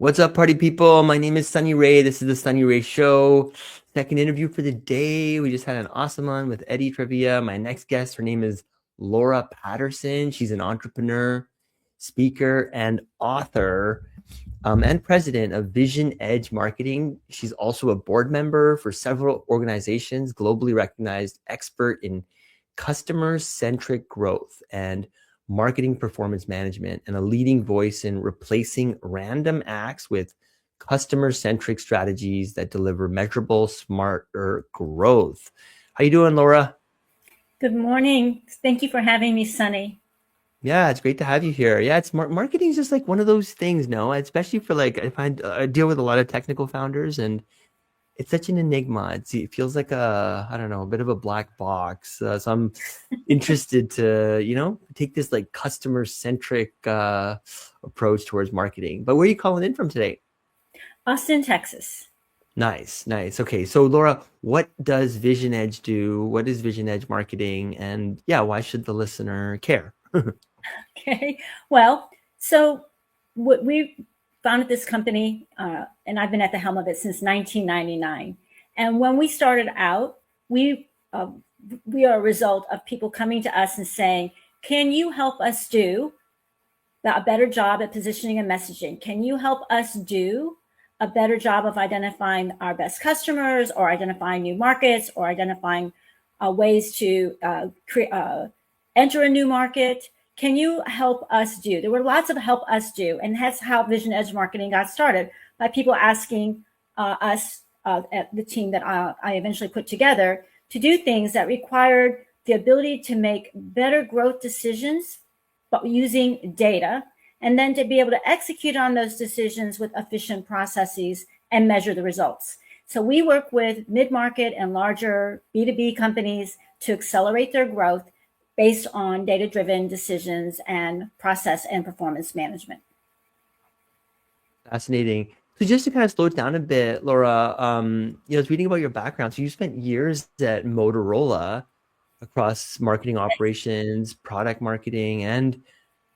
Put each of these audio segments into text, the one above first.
What's up, party people? My name is Sunny Ray. This is the Sunny Ray Show. Second interview for the day. We just had an awesome one with Eddie Trivia. My next guest, her name is Laura Patterson. She's an entrepreneur, speaker, and author, and president of VisionEdge Marketing. She's also a board member for several organizations, globally recognized expert in customer-centric growth and marketing performance management, and a leading voice in replacing random acts with customer-centric strategies that deliver measurable, smarter growth. How you doing, Laura? Good morning. Thank you for having me, Sunny. Yeah, it's great to have you here. Yeah, it's marketing is just like one of those things, no? Especially for like I find I deal with a lot of technical founders, and it's such an enigma. It feels like I don't know, a bit of a black box. So I'm interested to, take this like customer centric approach towards marketing. But where are you calling in from today? Austin, Texas. Nice, nice. Okay, so Laura, what does Vision Edge do? What is Vision Edge marketing? And yeah, why should the listener care? Okay. Well, so what we founded this company, and I've been at the helm of it since 1999. And when we started out, uh, we are a result of people coming to us and saying, "Can you help us do a better job at positioning and messaging? Can you help us do a better job of identifying our best customers, or identifying new markets, or identifying ways to enter a new market? Can you help us do?" There were lots of help us do. And that's how Vision Edge Marketing got started, by people asking us, at the team that I eventually put together, to do things that required the ability to make better growth decisions, but using data, and then to be able to execute on those decisions with efficient processes and measure the results. So we work with mid-market and larger B2B companies to accelerate their growth based on data-driven decisions and process and performance management. Fascinating. So just to kind of slow it down a bit, Laura, I was reading about your background. So you spent years at Motorola across marketing operations, product marketing, and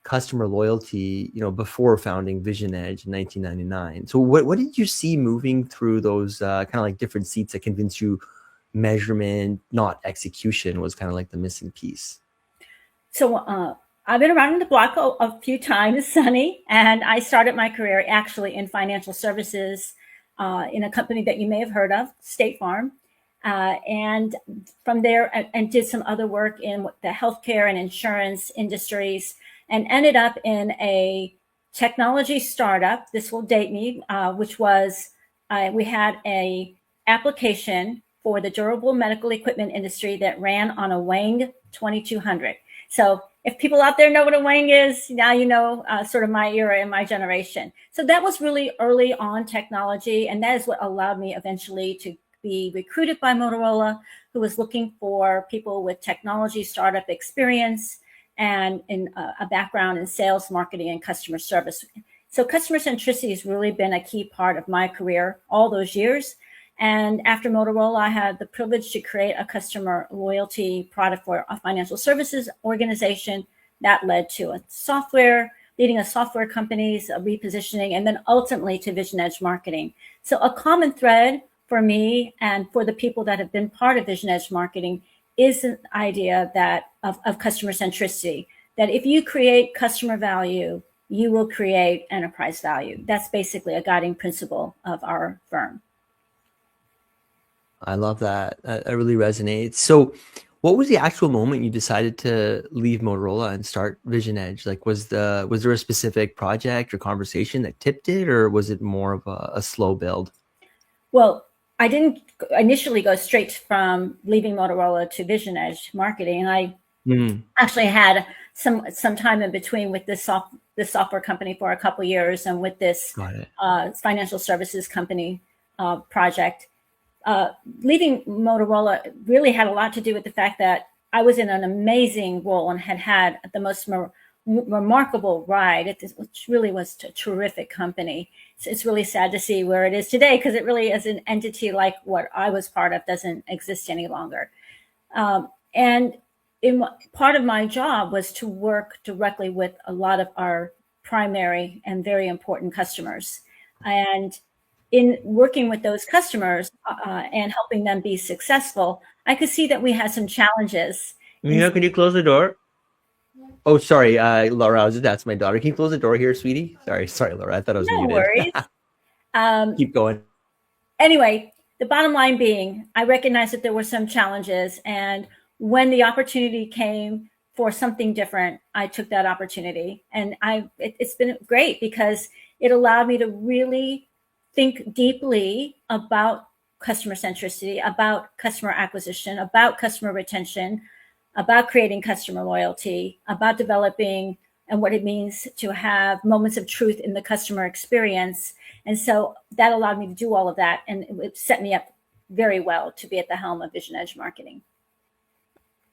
customer loyalty, before founding Vision Edge in 1999. So what did you see moving through those kind of like different seats that convinced you measurement, not execution, was kind of like the missing piece? So I've been around the block a few times, Sunny, and I started my career actually in financial services, in a company that you may have heard of, State Farm. And from there, and did some other work in the healthcare and insurance industries, and ended up in a technology startup. This will date me, which was, we had a application for the durable medical equipment industry that ran on a Wang 2200. So if people out there know what a Wang is, now you know, sort of my era and my generation. So that was really early on technology, and that is what allowed me eventually to be recruited by Motorola, who was looking for people with technology startup experience and in a background in sales, marketing, and customer service. So customer centricity has really been a key part of my career all those years. And after Motorola, I had the privilege to create a customer loyalty product for a financial services organization that led to leading a software company's repositioning, and then ultimately to Vision Edge Marketing. So a common thread for me and for the people that have been part of Vision Edge Marketing is the idea that of customer centricity, that if you create customer value, you will create enterprise value. That's basically a guiding principle of our firm. I love that. That really resonates. So what was the actual moment you decided to leave Motorola and start Vision Edge? Like, was there a specific project or conversation that tipped it, or was it more of a slow build? Well, I didn't initially go straight from leaving Motorola to Vision Edge Marketing. I Hmm. actually had some time in between with this software company for a couple of years, and with this Got it. financial services company project. Uh, Leaving Motorola really had a lot to do with the fact that I was in an amazing role and had the most remarkable ride. Which really was a terrific company. It's really sad to see where it is today, because it really is an entity like what I was part of doesn't exist any longer. And part of my job was to work directly with a lot of our primary and very important customers. And in working with those customers and helping them be successful, I could see that we had some challenges. In Can you close the door? Oh, sorry, Laura. I was just asking my daughter. Can you close the door here, sweetie? Sorry, Laura. I thought I was no muted. worries. Um, Keep going. anyway, the bottom line being, I recognized that there were some challenges, and when the opportunity came for something different, I took that opportunity, and it's been great because it allowed me to really think deeply about customer centricity, about customer acquisition, about customer retention, about creating customer loyalty, about developing and what it means to have moments of truth in the customer experience. And so that allowed me to do all of that. And it set me up very well to be at the helm of VisionEdge Marketing.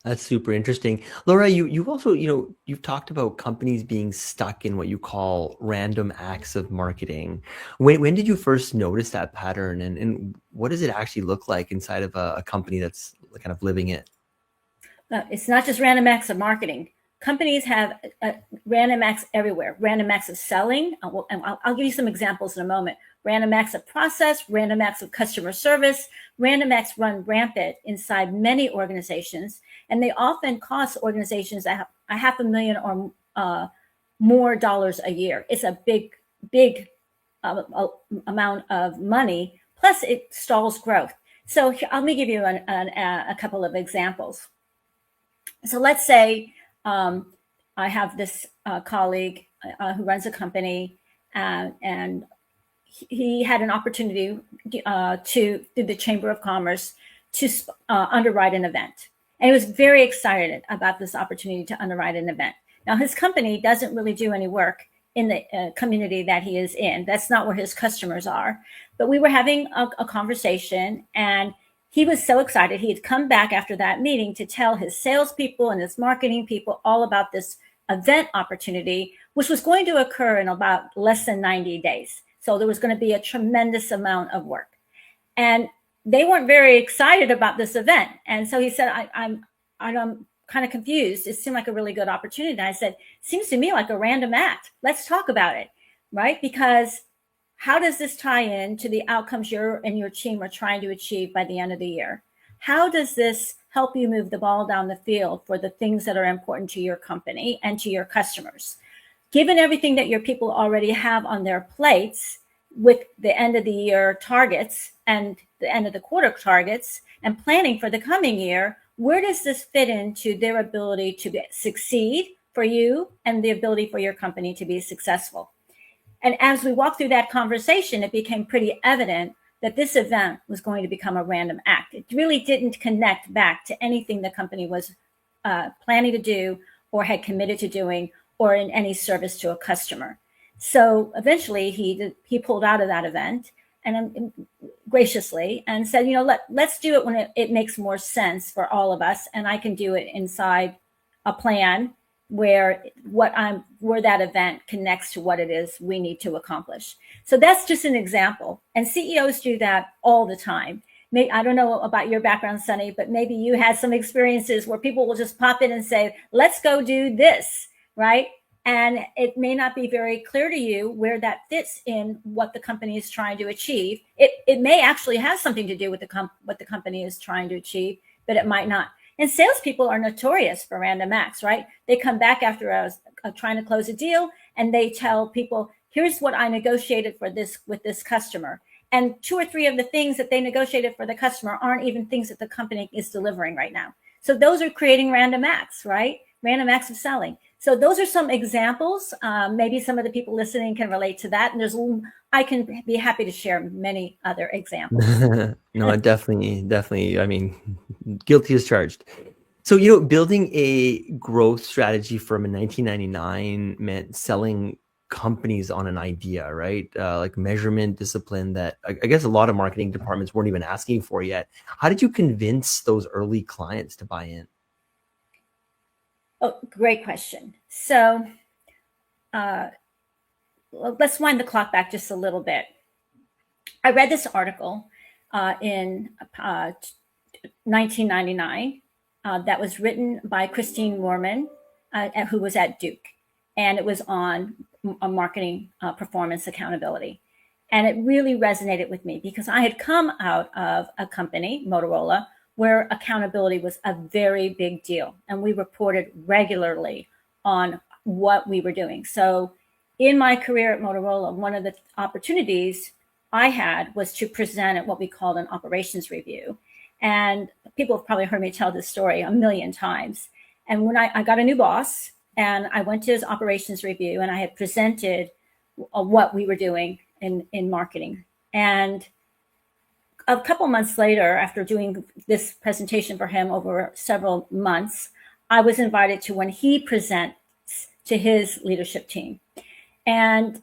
That's super interesting. Laura, you also, you've talked about companies being stuck in what you call random acts of marketing. When did you first notice that pattern, and what does it actually look like inside of a company that's kind of living it? It's not just random acts of marketing. Companies have random acts everywhere. Random acts of selling. I'll give you some examples in a moment. Random acts of process, random acts of customer service. Random acts run rampant inside many organizations, and they often cost organizations a $500,000 or more dollars a year. It's a big amount of money. Plus, it stalls growth. So let me give you a couple of examples. So let's say I have this colleague who runs a company, and he had an opportunity through the Chamber of Commerce to underwrite an event. And he was very excited about this opportunity to underwrite an event. Now, his company doesn't really do any work in the community that he is in. That's not where his customers are. But we were having a conversation, and he was so excited. He had come back after that meeting to tell his salespeople and his marketing people all about this event opportunity, which was going to occur in about less than 90 days. So there was going to be a tremendous amount of work. And they weren't very excited about this event. And so he said, I'm kind of confused. It seemed like a really good opportunity. And I said, seems to me like a random act. Let's talk about it, right? Because how does this tie in to the outcomes you and your team are trying to achieve by the end of the year? How does this help you move the ball down the field for the things that are important to your company and to your customers? Given everything that your people already have on their plates with the end of the year targets and the end of the quarter targets and planning for the coming year, where does this fit into their ability to succeed for you and the ability for your company to be successful? And as we walked through that conversation, it became pretty evident that this event was going to become a random act. It really didn't connect back to anything the company was planning to do or had committed to doing or in any service to a customer. So eventually he pulled out of that event and graciously and said, let's do it when it makes more sense for all of us. And I can do it inside a plan where that event connects to what it is we need to accomplish. So that's just an example. And CEOs do that all the time. I don't know about your background, Sunny, but maybe you had some experiences where people will just pop in and say, let's go do this, right? And it may not be very clear to you where that fits in what the company is trying to achieve. It may actually have something to do with what the company is trying to achieve, but it might not. And salespeople are notorious for random acts, right? They come back after trying to close a deal, and they tell people, here's what I negotiated with this customer. And 2 or 3 of the things that they negotiated for the customer aren't even things that the company is delivering right now. So those are creating random acts, right? Random acts of selling. So those are some examples. Maybe some of the people listening can relate to that. And I can be happy to share many other examples. No, definitely. I mean, guilty as charged. So, building a growth strategy firm in 1999 meant selling companies on an idea, right? Like measurement discipline that I guess a lot of marketing departments weren't even asking for yet. How did you convince those early clients to buy in? Oh, great question. So let's wind the clock back just a little bit. I read this article in 1999 that was written by Christine Moorman, who was at Duke, and it was on marketing performance accountability. And it really resonated with me because I had come out of a company, Motorola, where accountability was a very big deal. And we reported regularly on what we were doing. So in my career at Motorola, one of the opportunities I had was to present at what we called an operations review. And people have probably heard me tell this story a million times. And when I got a new boss and I went to his operations review and I had presented what we were doing in marketing. And a couple months later, after doing this presentation for him over several months, I was invited to when he presents to his leadership team. And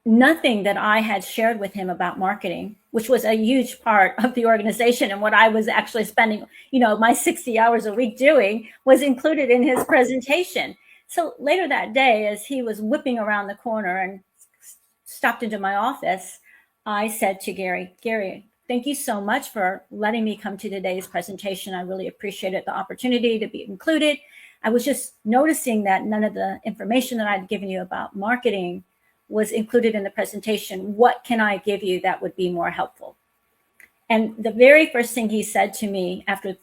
nothing that I had shared with him about marketing, which was a huge part of the organization and what I was actually spending, my 60 hours a week doing, was included in his presentation. So later that day, as he was whipping around the corner and stopped into my office, I said to Gary, thank you so much for letting me come to today's presentation. I really appreciated the opportunity to be included. I was just noticing that none of the information that I'd given you about marketing was included in the presentation. What can I give you that would be more helpful? And the very first thing he said to me after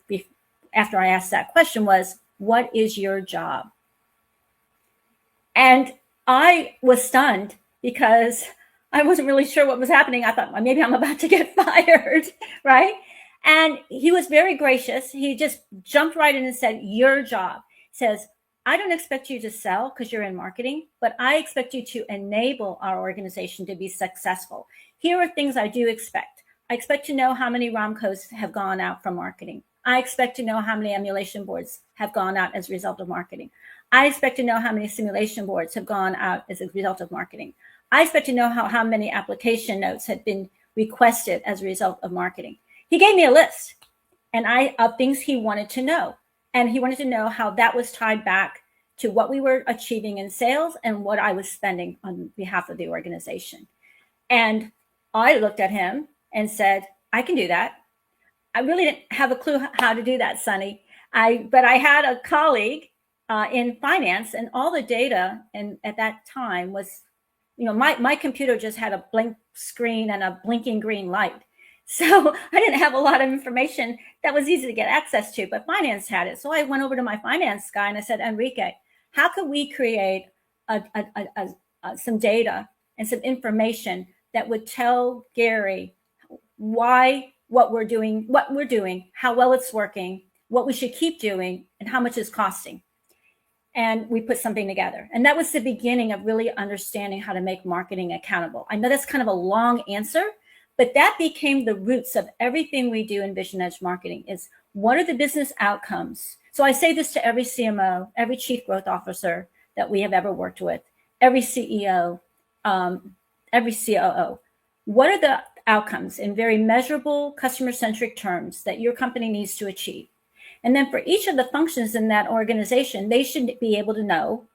I asked that question was, what is your job? And I was stunned because I wasn't really sure what was happening. I thought, well, maybe I'm about to get fired, right? And he was very gracious. He just jumped right in and said, your job. Says, I don't expect you to sell because you're in marketing, but I expect you to enable our organization to be successful. Here are things I do expect. I expect to know how many ROMCOs have gone out from marketing. I expect to know how many emulation boards have gone out as a result of marketing. I expect to know how many simulation boards have gone out as a result of marketing. I expect to know how many application notes had been requested as a result of marketing. He gave me a list of things he wanted to know. And he wanted to know how that was tied back to what we were achieving in sales and what I was spending on behalf of the organization. And I looked at him and said, I can do that. I really didn't have a clue how to do that, Sonny. But I had a colleague in finance, and all the data at that time was, my computer just had a blank screen and a blinking green light. So I didn't have a lot of information that was easy to get access to, but finance had it. So I went over to my finance guy and I said, Enrique, how could we create some data and some information that would tell Gary what we're doing, how well it's working, what we should keep doing, and how much it's costing. And we put something together. And that was the beginning of really understanding how to make marketing accountable. I know that's kind of a long answer, but that became the roots of everything we do in VisionEdge Marketing is what are the business outcomes? So I say this to every CMO, every chief growth officer that we have ever worked with, every CEO, every COO. What are the outcomes in very measurable customer-centric terms that your company needs to achieve? And then for each of the functions in that organization, they should be able to know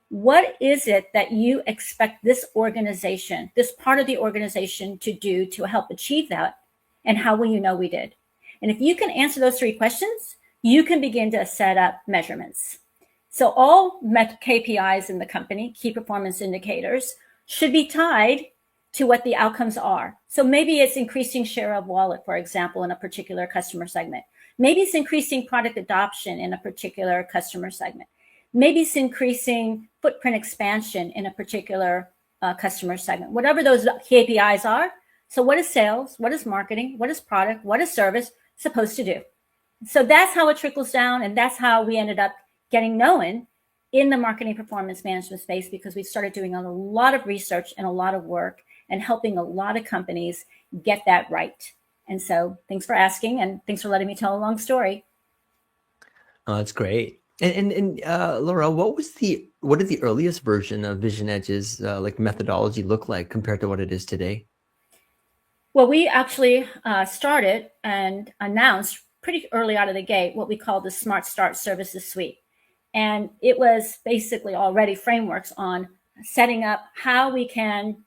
what is it that you expect this organization, this part of the organization to do to help achieve that? And how will you know we did? And if you can answer those three questions, you can begin to set up measurements. So all KPIs in the company, key performance indicators, should be tied to what the outcomes are. So maybe it's increasing share of wallet, for example, in a particular customer segment. Maybe it's increasing product adoption in a particular customer segment. Maybe it's increasing footprint expansion in a particular customer segment, whatever those KPIs are. So what is sales? What is marketing? What is product? What is service supposed to do? So that's how it trickles down. And that's how we ended up getting known in the marketing performance management space, because we started doing a lot of research and a lot of work and helping a lot of companies get that right. And so thanks for asking, and thanks for letting me tell a long story. Oh, that's great. And Laura, what did the earliest version of VisionEdge's methodology look like compared to what it is today? Well, we actually started and announced pretty early out of the gate what we call the Smart Start Services Suite. And it was basically already frameworks on setting up how we can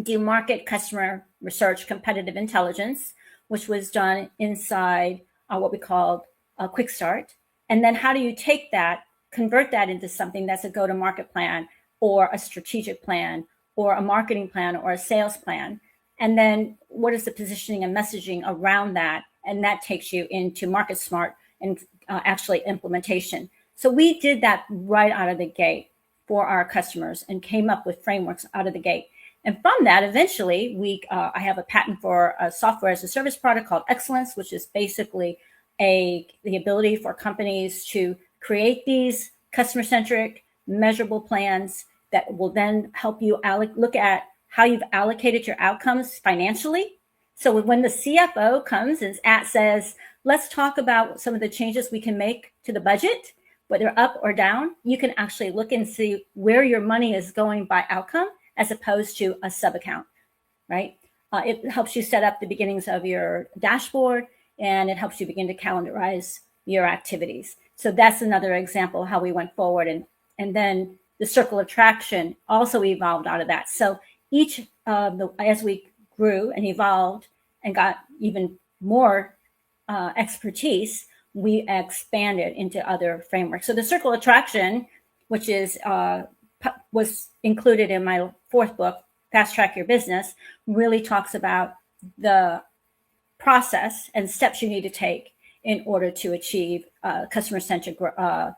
do market customer research, competitive intelligence, which was done inside what we called a quick start. And then how do you take that, convert that into something that's a go-to-market plan or a strategic plan or a marketing plan or a sales plan And then what is the positioning and messaging around that? And that takes you into Market Smart and actually implementation. So we did that right out of the gate for our customers and came up with frameworks out of the gate. And from that, eventually, I have a patent for a software as a service product called Excellence, which is basically the ability for companies to create these customer-centric, measurable plans that will then help you look at how you've allocated your outcomes financially. So when the CFO comes and says, let's talk about some of the changes we can make to the budget, whether up or down, you can actually look and see where your money is going by outcome as opposed to a sub-account, right? It helps you set up the beginnings of your dashboard, and it helps you begin to calendarize your activities. So that's another example of how we went forward. And then the circle of traction also evolved out of that. So each as we grew and evolved and got even more expertise, we expanded into other frameworks. So the circle of traction, which was included in my 4th book, Fast Track Your Business, really talks about the process and steps you need to take in order to achieve customer-centric growth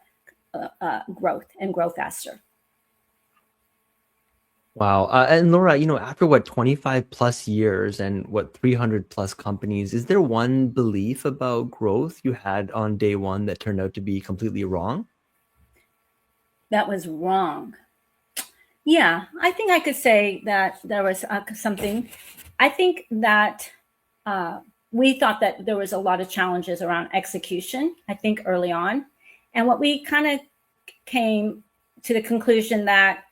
and grow faster. Wow. And Laura, after what, 25 plus years and what, 300 plus companies, is there one belief about growth you had on day one that turned out to be completely wrong? That was wrong. Yeah, I think I could say that there was something. I think that we thought that there was a lot of challenges around execution, I think early on. And what we kind of came to the conclusion that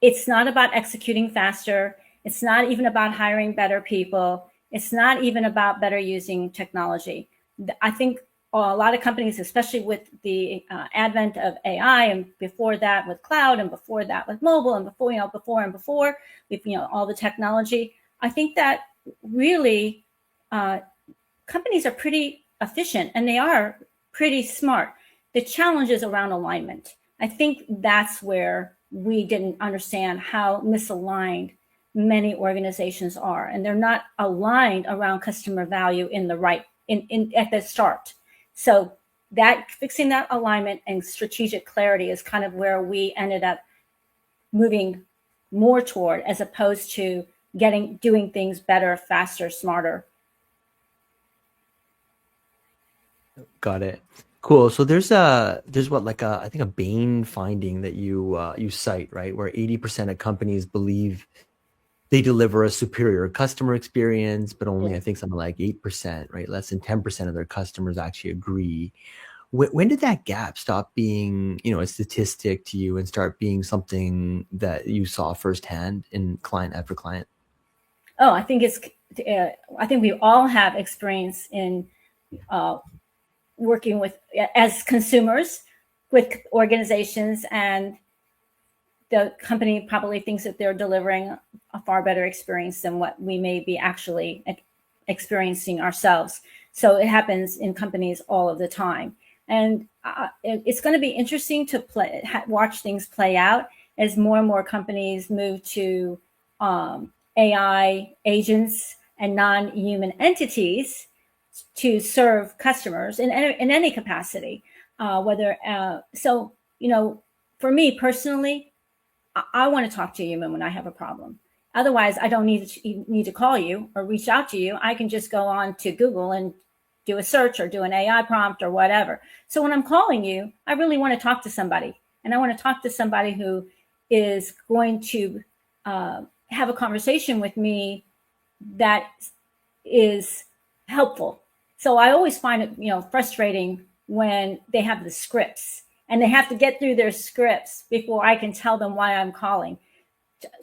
it's not about executing faster. It's not even about hiring better people. It's not even about better using technology. I think a lot of companies, especially with the advent of AI, and before that with cloud, and before that with mobile, and before with all the technology, I think that really companies are pretty efficient and they are pretty smart. The challenge is around alignment. I think that's where we didn't understand how misaligned many organizations are, and they're not aligned around customer value at the start. So fixing that alignment and strategic clarity is kind of where we ended up moving more toward, as opposed to doing things better, faster, smarter. Got it. Cool. So there's what, like I think a Bain finding that you cite, right, where 80% of companies believe they deliver a superior customer experience, but only I think something like 8%, right? Less than 10% of their customers actually agree. When did that gap stop being, a statistic to you and start being something that you saw firsthand in client after client? Oh, I think we all have experience in working as consumers with organizations, and the company probably thinks that they're delivering a far better experience than what we may be actually experiencing ourselves. So it happens in companies all of the time. And it's going to be interesting to watch things play out as more and more companies move to AI agents and non-human entities to serve customers in any capacity. For me personally, I want to talk to a human when I have a problem. Otherwise, I don't need to call you or reach out to you. I can just go on to Google and do a search or do an AI prompt or whatever. So when I'm calling you, I really want to talk to somebody. And I want to talk to somebody who is going to have a conversation with me that is helpful. So I always find it, frustrating when they have the scripts and they have to get through their scripts before I can tell them why I'm calling.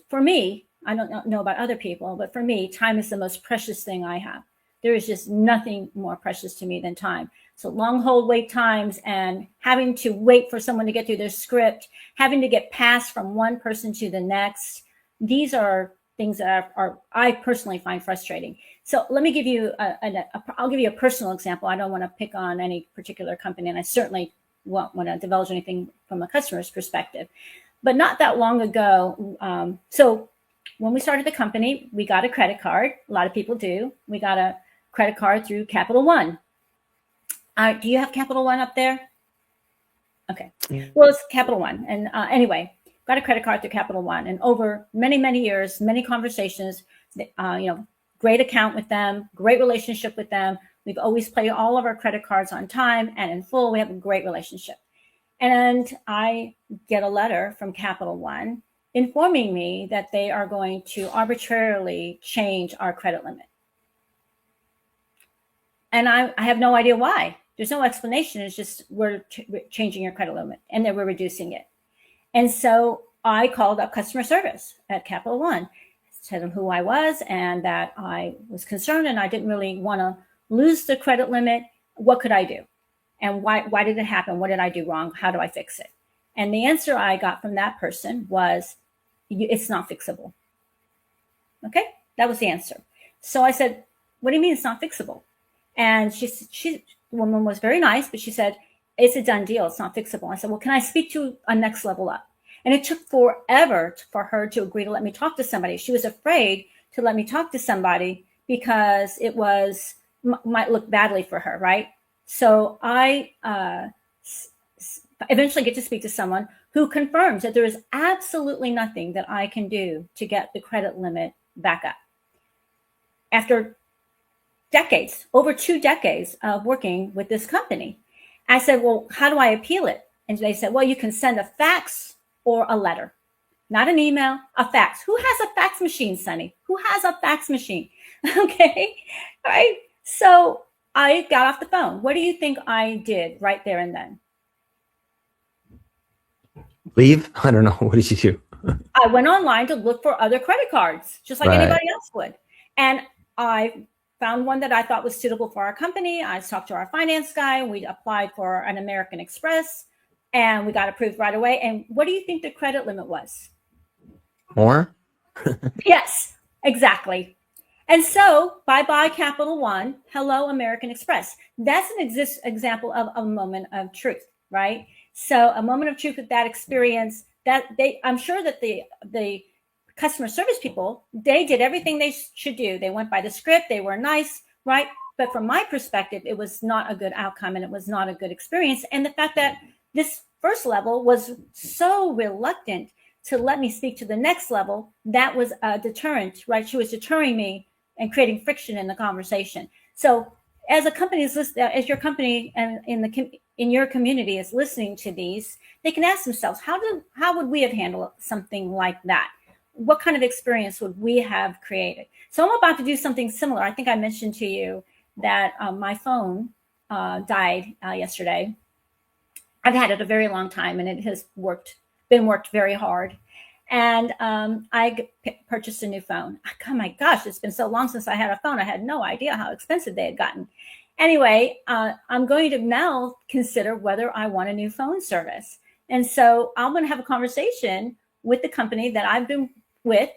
For me, I don't know about other people, but for me, time is the most precious thing I have. There is just nothing more precious to me than time. So long hold wait times and having to wait for someone to get through their script, having to get passed from one person to the next, these are things that I personally find frustrating. So let me give you I'll give you a personal example. I don't want to pick on any particular company, and I certainly won't want to divulge anything from a customer's perspective. But not that long ago, so when we started the company, we got a credit card. A lot of people do. We got a credit card through Capital One. Do you have Capital One up there? Okay. Well, it's Capital One. And anyway, got a credit card through Capital One. And over many, many years, many conversations, great account with them, great relationship with them. We've always paid all of our credit cards on time and in full. We have a great relationship. And I get a letter from Capital One informing me that they are going to arbitrarily change our credit limit. And I have no idea why. There's no explanation. It's just, we're changing your credit limit, and then we're reducing it. And so I called up customer service at Capital One, told them who I was and that I was concerned and I didn't really want to lose the credit limit. What could I do? And why did it happen? What did I do wrong? How do I fix it? And the answer I got from that person was, it's not fixable. Okay, that was the answer. So I said, what do you mean it's not fixable? And the woman was very nice, but she said, it's a done deal. It's not fixable. I said, well, can I speak to a next level up? And it took forever for her to agree to let me talk to somebody. She was afraid to let me talk to somebody because it might look badly for her, right? So I eventually get to speak to someone who confirms that there is absolutely nothing that I can do to get the credit limit back up. After decades, over 2 decades of working with this company, I said, well, how do I appeal it? And they said, well, you can send a fax or a letter, not an email, a fax. Who has a fax machine, Sunny? Who has a fax machine? Okay, all right. So I got off the phone. What do you think I did right there and then? Leave? I don't know. What did you do? I went online to look for other credit cards, just like anybody else would. And I found one that I thought was suitable for our company. I talked to our finance guy. We applied for an American Express and we got approved right away. And what do you think the credit limit was? More? Yes, exactly. And so bye-bye Capital One, hello American Express. That's an example of a moment of truth, right? So a moment of truth with that experience that I'm sure that the customer service people, they did everything they should do. They went by the script. They were nice, right? But from my perspective, it was not a good outcome and it was not a good experience. And the fact that this first level was so reluctant to let me speak to the next level, that was a deterrent, right? She was deterring me and creating friction in the conversation. So as a company as your company and in your community is listening to these, they can ask themselves, how would we have handled something like that? What kind of experience would we have created? So I'm about to do something similar. I think I mentioned to you that my phone died yesterday. I've had it a very long time and it has been worked very hard. And I purchased a new phone. Oh my gosh, it's been so long since I had a phone. I had no idea how expensive they had gotten. Anyway, I'm going to now consider whether I want a new phone service. And so I'm going to have a conversation with the company that I've been with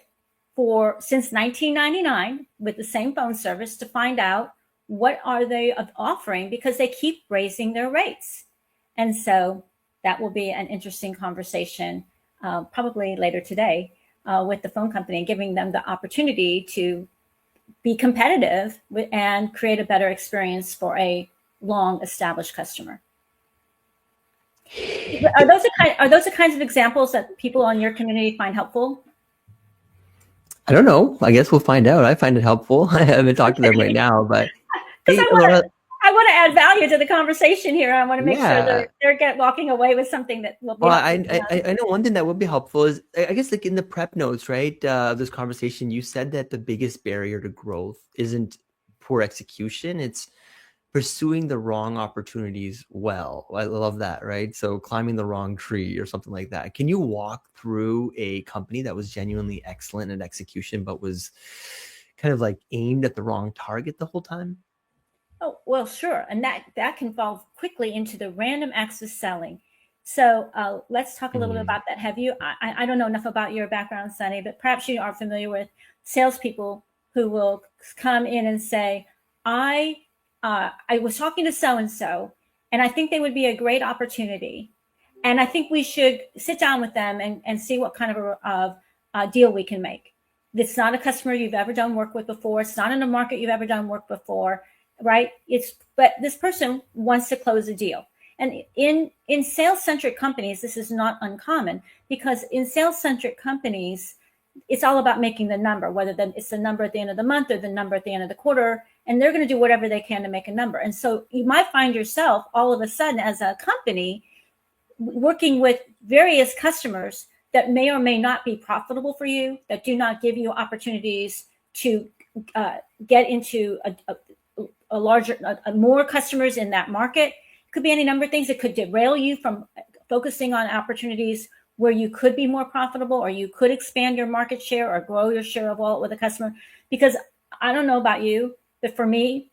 since 1999 with the same phone service to find out what are they offering, because they keep raising their rates. And so that will be an interesting conversation probably later today with the phone company, giving them the opportunity to be competitive and create a better experience for a long established customer. Are those the kinds of examples that people on your community find helpful? I don't know. I guess we'll find out. I find it helpful. I haven't talked to them right now, but because I want to add value to the conversation here. I want to make sure they're walking away with something that will be helpful. I know one thing that would be helpful is, I guess, like in the prep notes, right? This conversation, you said that the biggest barrier to growth isn't poor execution. It's pursuing the wrong opportunities well. I love that, right? So climbing the wrong tree or something like that. Can you walk through a company that was genuinely excellent at execution, but was kind of like aimed at the wrong target the whole time? Oh, well, sure. And that can fall quickly into the random access selling. So let's talk a little bit about that. I don't know enough about your background, Sunny, but perhaps you are familiar with salespeople who will come in and say, I was talking to so-and-so, and I think they would be a great opportunity. And I think we should sit down with them and see what kind of a deal we can make. It's not a customer you've ever done work with before. It's not in a market you've ever done work before, right? But this person wants to close a deal. And in sales-centric companies, this is not uncommon, because in sales-centric companies, it's all about making the number, whether it's the number at the end of the month or the number at the end of the quarter, and they're going to do whatever they can to make a number. And so you might find yourself all of a sudden as a company working with various customers that may or may not be profitable for you, that do not give you opportunities to get into a larger, more customers in that market. It could be any number of things. It could derail you from focusing on opportunities where you could be more profitable, or you could expand your market share or grow your share of wallet with a customer. Because I don't know about you, but for me,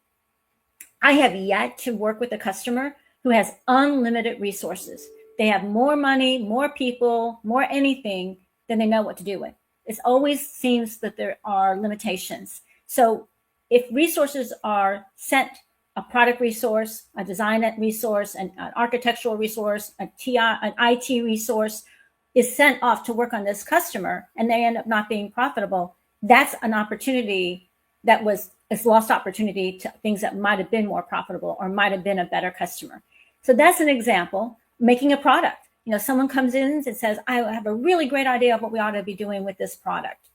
I have yet to work with a customer who has unlimited resources. They have more money, more people, more anything than they know what to do with. It always seems that there are limitations. So if resources are sent, a product resource, a design resource, an architectural resource, an IT resource is sent off to work on this customer, and they end up not being profitable, that's an opportunity that was a lost opportunity to things that might have been more profitable or might have been a better customer. So that's an example. Making a product. Someone comes in and says, I have a really great idea of what we ought to be doing with this product.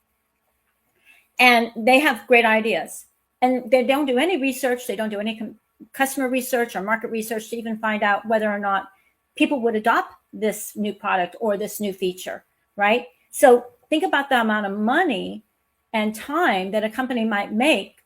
And they have great ideas. And they don't do any research. They don't do any customer research or market research to even find out whether or not people would adopt this new product or this new feature, right? So think about the amount of money and time that a company might make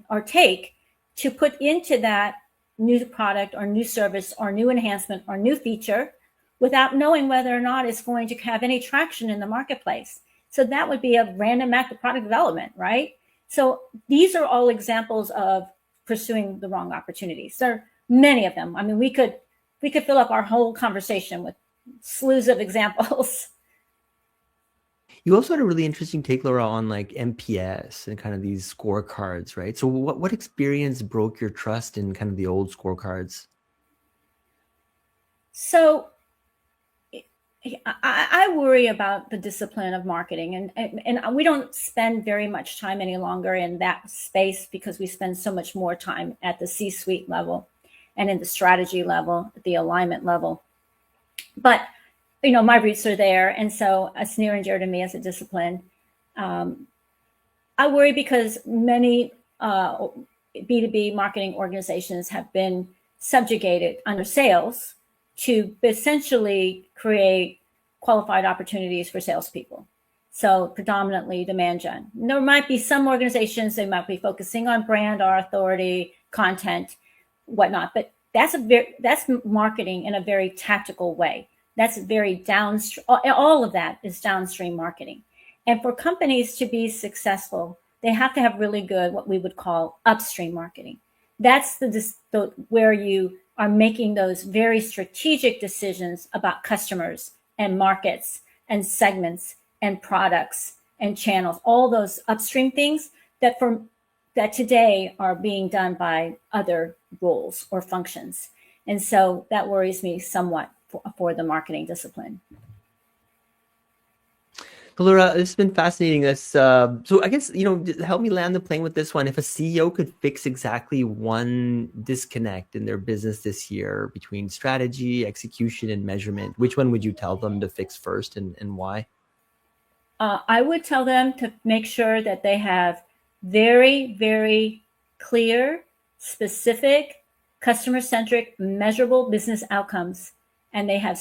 or take to put into that new product or new service or new enhancement or new feature without knowing whether or not it's going to have any traction in the marketplace. So that would be a random act of product development, right? So these are all examples of pursuing the wrong opportunities. There are many of them. I mean, we could fill up our whole conversation with slews of examples. You also had a really interesting take, Laura, on like MPS and kind of these scorecards, right? So what experience broke your trust in kind of the old scorecards? So I worry about the discipline of marketing, and we don't spend very much time any longer in that space because we spend so much more time at the C-suite level and in the strategy level, the alignment level. But my roots are there, and so it's near and dear to me as a discipline. I worry because many B2B marketing organizations have been subjugated under sales to essentially create qualified opportunities for salespeople. So predominantly demand gen. There might be some organizations, they might be focusing on brand or authority, content, whatnot, but that's marketing in a very tactical way. That's very downstream. All of that is downstream marketing. And for companies to be successful, they have to have really good, what we would call upstream marketing. That's where you are making those very strategic decisions about customers and markets and segments and products and channels, all those upstream things that today are being done by other roles or functions. And so that worries me somewhat for the marketing discipline. Laura, this has been fascinating. So I guess, help me land the plane with this one. If a CEO could fix exactly one disconnect in their business this year between strategy, execution, and measurement, which one would you tell them to fix first, and why? I would tell them to make sure that they have very, very clear, specific, customer-centric, measurable business outcomes. And they have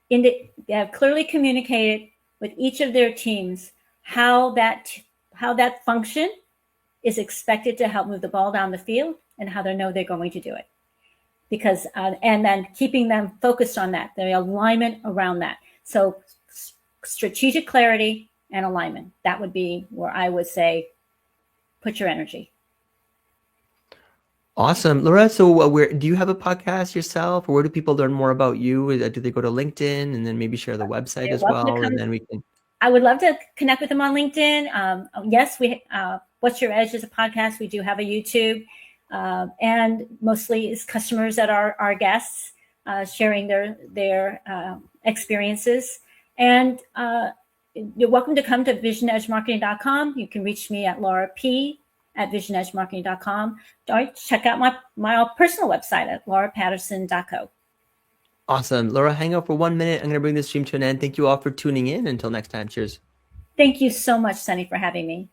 they have clearly communicated with each of their teams how that function is expected to help move the ball down the field and how they know they're going to do it. Because and then keeping them focused on that, the alignment around that. So strategic clarity and alignment. That would be where I would say, put your energy. Awesome. Laura, so where do you have a podcast yourself, or where do people learn more about you? Do they go to LinkedIn and then maybe share the website as well? And then we can. I would love to connect with them on LinkedIn. Yes, What's Your Edge is a podcast. We do have a YouTube, and mostly it's customers that are our guests, sharing their experiences. And you're welcome to come to VisionEdgeMarketing.com. You can reach me at Laura P at VisionEdgeMarketing.com, or check out my personal website at laurapatterson.co. Awesome. Laura, hang out for 1 minute. I'm going to bring this stream to an end. Thank you all for tuning in. Until next time. Cheers. Thank you so much, Sunny, for having me.